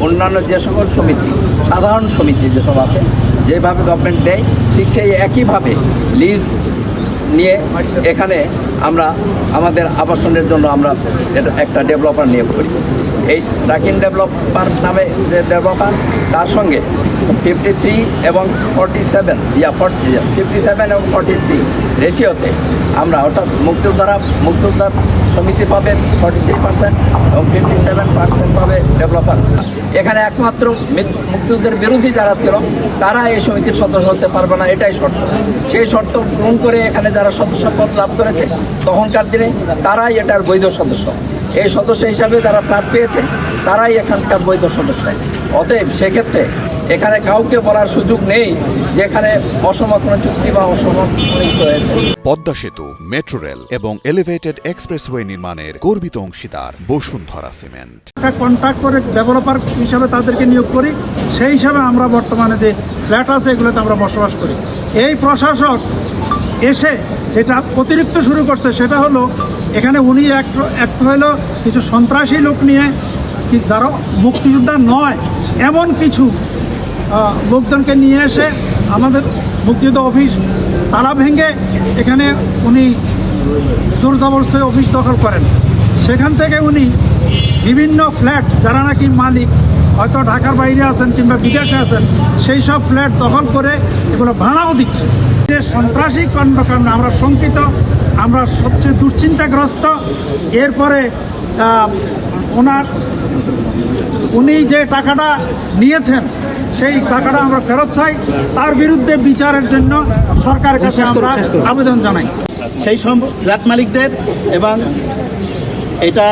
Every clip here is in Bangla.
অন্যান্য যে সকল সমিতি, সাধারণ সমিতি যেসব আছে, যেভাবে গভর্নমেন্ট দেয় ঠিক সেই একইভাবে লিজ নিয়ে এখানে আমরা আমাদের আবাসনের জন্য আমরা একটা ডেভেলপার নিয়োগ করি। এই রাকিন ডেভেলপার নামে যে ডেভেলপার, তার সঙ্গে 53 এবং 47 57 এবং 43 রেশিওতে আমরা, অর্থাৎ মুক্তিযোদ্ধার সমিতি পাবে 43% এবং 57% পাবে ডেভেলপার। এখানে একমাত্র মুক্তিযুদ্ধের বিরোধী যারা ছিল তারা এই সমিতির সদস্য হতে পারবে না, এটাই শর্ত। সেই শর্ত পূরণ করে এখানে যারা সদস্যপদ লাভ করেছে তখনকার দিনে তারাই এটার বৈধ সদস্য। এই সদস্য হিসাবে যারা ফ্ল্যাট পেয়েছে তারাই এখানকার বৈধ সদস্য। অতএব সেক্ষেত্রে এখানে কাউকে বলার সুযোগ নেই যে এখানে অসম কোনো চুক্তি বা অসম হয়েছে। পদ্মা সেতু, মেট্রো রেল এবং এলিভেটেড এক্সপ্রেসওয়ে নির্মাণের গর্বিত অংশীদার বসুন্ধরা সিমেন্ট। কন্ট্রাক্ট করে ডেভেলপার হিসাবে তাদেরকে নিয়োগ করি, সেই হিসাবে আমরা বর্তমানে যে ফ্ল্যাট আছে এগুলোতে আমরা বসবাস করি। এই প্রশাসক এসে যেটা অতিরিক্ত শুরু করছে সেটা হলো, এখানে উনি এক হলো কিছু সন্ত্রাসী লোক নিয়ে, যারা মুক্তিযোদ্ধা নয় এমন কিছু লোকজনকে নিয়ে এসে আমাদের মুক্তিযোদ্ধা অফিস তালা ভেঙে এখানে উনি জোর জবরদস্তি অফিস দখল করেন। সেখান থেকে উনি বিভিন্ন ফ্ল্যাট, যারা নাকি মালিক হয়তো ঢাকার বাইরে আছেন কিংবা বিদেশে আছেন, সেই সব ফ্ল্যাট দখল করে এগুলো ভাড়াও দিচ্ছে। যে সন্ত্রাসী কর্মকাণ্ড আমরা শঙ্কিত, আমরা সবচেয়ে দুশ্চিন্তাগ্রস্ত। এরপরে উনি যে টাকাটা নিয়েছেন সেই টাকাটা আমরা ফেরত চাই, তার বিরুদ্ধে বিচারের জন্য সরকারের কাছে আমরা আবেদন জানাই। সেই সব ফ্ল্যাট মালিকদের এবং এটা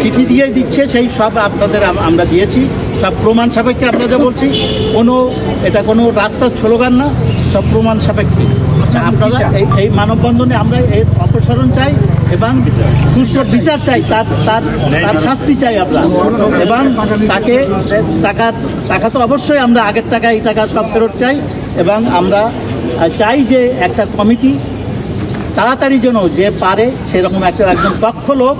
চিঠি দিয়ে দিচ্ছে, সেই সব আপনাদের আমরা দিয়েছি, সব প্রমাণ সাপেক্ষে আপনাদের বলছি। এটা কোনো রাস্তার স্লোগান না, সব প্রমাণ সাপেক্ষে। আপনারা এই মানববন্ধনে আমরা এর অপসারণ চাই এবং সুষ্ঠু বিচার চাই, তার শাস্তি চাই আমরা। এবং টাকা তো অবশ্যই আমরা আগের টাকা, এই টাকা সব ফেরত চাই। এবং আমরা চাই যে একটা কমিটি তাড়াতাড়ি যেন, যে পারে সেরকম একজন দক্ষ লোক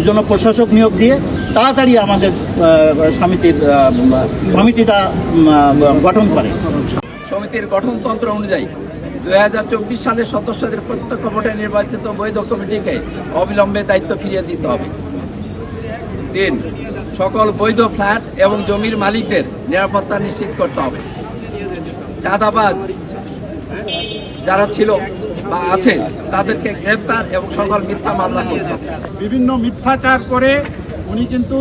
যেন প্রশাসক নিয়োগ দিয়ে তাড়াতাড়ি আমাদের সমিতির কমিটিটা গঠন করে। সমিতির গঠনতন্ত্র অনুযায়ী 2024 সালে সদস্যদের প্রত্যক্ষ ভোটে নির্বাচিত বৈধ কমিটিকে অবিলম্বে দায়িত্ব ফিরিয়ে দিতে হবে। 3, সকল বৈধ ফ্ল্যাট এবং জমির মালিকদের নিরাপত্তা নিশ্চিত করতে হবে। চাঁদাবাজ যারা ছিল বা আছে তাদেরকে গ্রেফতার এবং সকল মিথ্যা মামলা করতে হবে। বিভিন্ন মিথ্যাচার করে উনি কিন্তু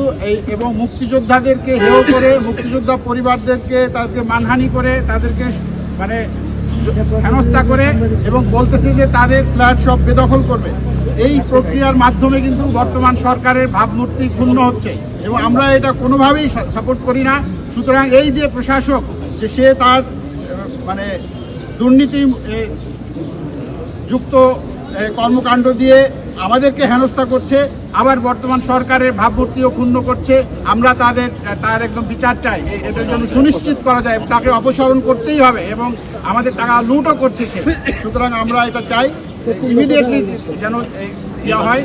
এবং মুক্তিযোদ্ধাদেরকে হেয় করে, মুক্তিযোদ্ধা পরিবারদেরকে তাদেরকে মানহানি করে, তাদেরকে মানে হেনস্থা করে এবং বলতেছে যে তাদের ফ্ল্যাট সব বেদখল করবে। এই প্রক্রিয়ার মাধ্যমে কিন্তু বর্তমান সরকারের ভাবমূর্তি ক্ষুণ্ণ হচ্ছে এবং আমরা এটা কোনোভাবেই সাপোর্ট করি না। সুতরাং এই যে প্রশাসক, যে সে তার মানে দুর্নীতি যুক্ত কর্মকাণ্ড দিয়ে আমাদেরকে হেনস্থা করছে, আবার বর্তমান সরকারের ভাবমূর্তিও ক্ষুণ্ণ করছে। আমরা তার একদম বিচার চাই, এদের জন্য সুনিশ্চিত করা যায়, তাকে অপসারণ করতেই হবে এবং আমাদের টাকা লুটও করছে সে। সুতরাং আমরা এটা চাই ইমিডিয়েটলি যেন ইয়া হয়।